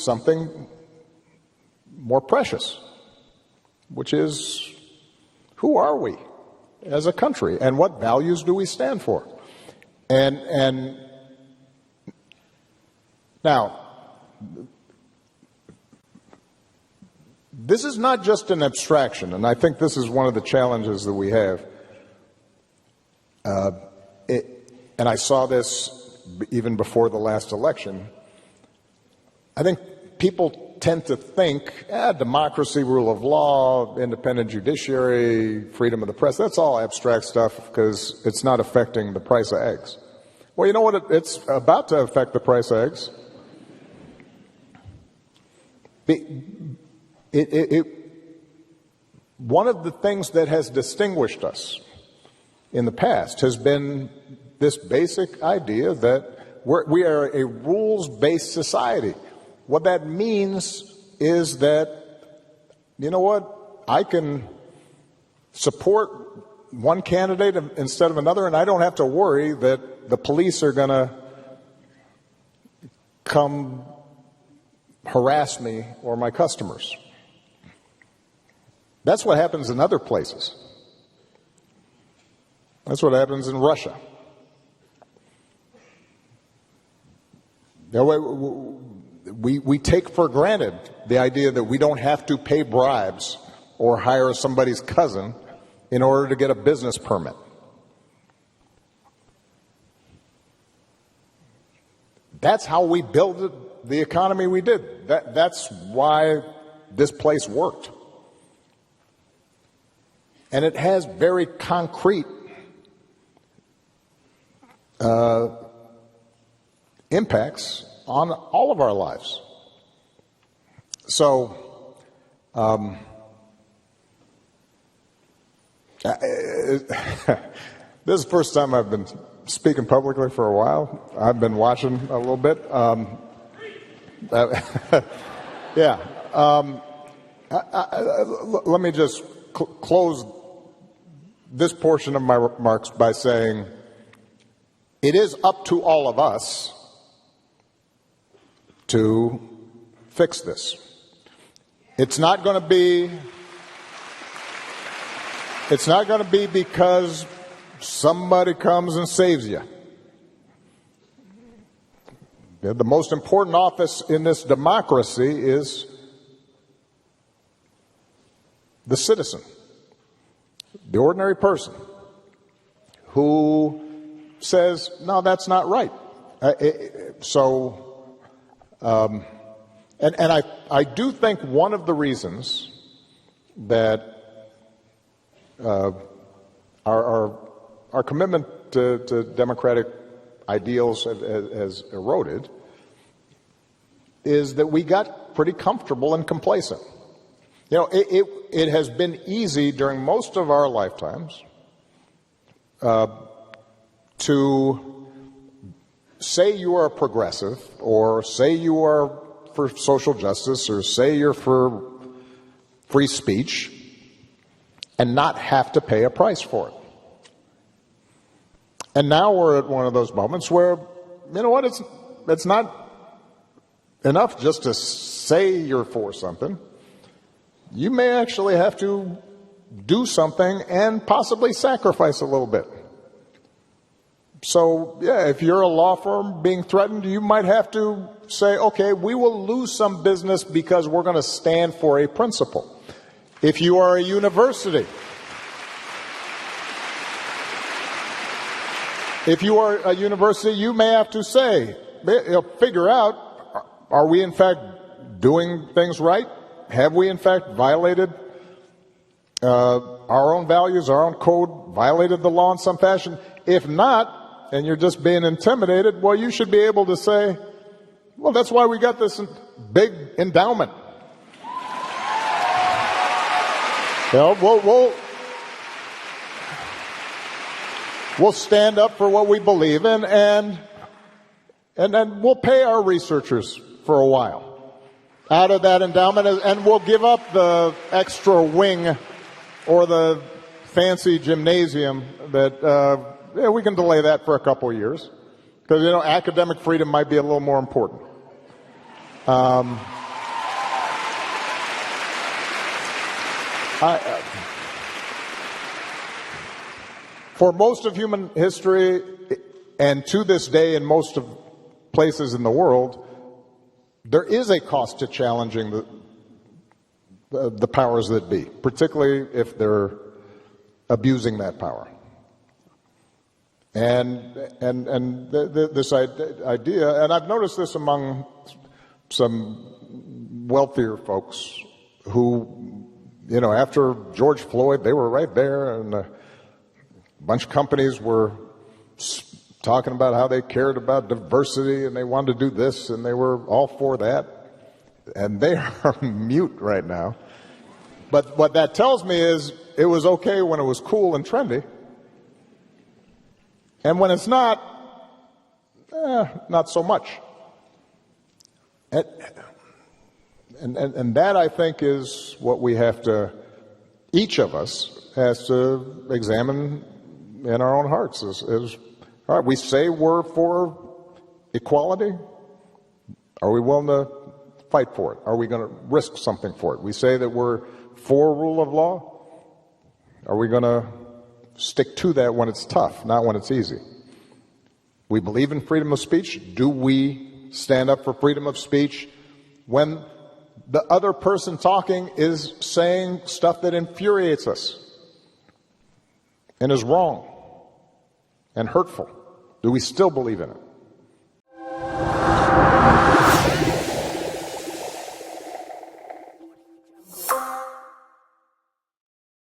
something more precious, which is, who are we as a country, and what values do we stand for? And now, this is not just an abstraction, and I think this is one of the challenges that we have. And I saw this even before the last election. I think people tend to think, democracy, rule of law, independent judiciary, freedom of the press, that's all abstract stuff because it's not affecting the price of eggs. Well, you know what? It's about to affect the price of eggs. One of the things that has distinguished us in the past has been this basic idea that we are a rules-based society. What that means is that, you know what, I can support one candidate instead of another, and I don't have to worry that the police are going to come harass me or my customers. That's what happens in other places. That's what happens in Russia. We take for granted the idea that we don't have to pay bribes or hire somebody's cousin in order to get a business permit. That's how we built the economy we did. That's why this place worked. And it has very concrete impacts on all of our lives. So, this is the first time I've been speaking publicly for a while. I've been watching a little bit. Let me just close this portion of my remarks by saying it is up to all of us to fix this. It's not going to be because somebody comes and saves you. The most important office in this democracy is the citizen, the ordinary person who says, no, that's not right. I do think one of the reasons that our commitment to democratic ideals has eroded is that we got pretty comfortable and complacent. You know, it has been easy during most of our lifetimes to say you are a progressive, or say you are for social justice, or say you're for free speech, and not have to pay a price for it. And now we're at one of those moments where, you know what, it's not enough just to say you're for something. You may actually have to do something and possibly sacrifice a little bit. So, yeah, if you're a law firm being threatened, you might have to say, okay, we will lose some business because we're going to stand for a principle. If you are a university, you may have to say, figure out, are we in fact doing things right? Have we in fact violated our own values, our own code, violated the law in some fashion? If not, and you're just being intimidated, well, you should be able to say, well, that's why we got this big endowment. We'll stand up for what we believe in, and then we'll pay our researchers for a while out of that endowment, and we'll give up the extra wing or the fancy gymnasium that we can delay that for a couple of years, because academic freedom might be a little more important. For most of human history, and to this day in most of places in the world, there is a cost to challenging the powers that be, particularly if they're abusing that power. And this idea, and I've noticed this among some wealthier folks who, after George Floyd, they were right there, and a bunch of companies were talking about how they cared about diversity and they wanted to do this and they were all for that. And they are mute right now. But what that tells me is it was okay when it was cool and trendy. And when it's not, not so much. And that, I think, is what we have to, each of us has to examine in our own hearts. Is all right, we say we're for equality. Are we willing to fight for it? Are we going to risk something for it? We say that we're for rule of law. Are we going to stick to that when it's tough, not when it's easy? We believe in freedom of speech. Do we stand up for freedom of speech when the other person talking is saying stuff that infuriates us and is wrong and hurtful? Do we still believe in it?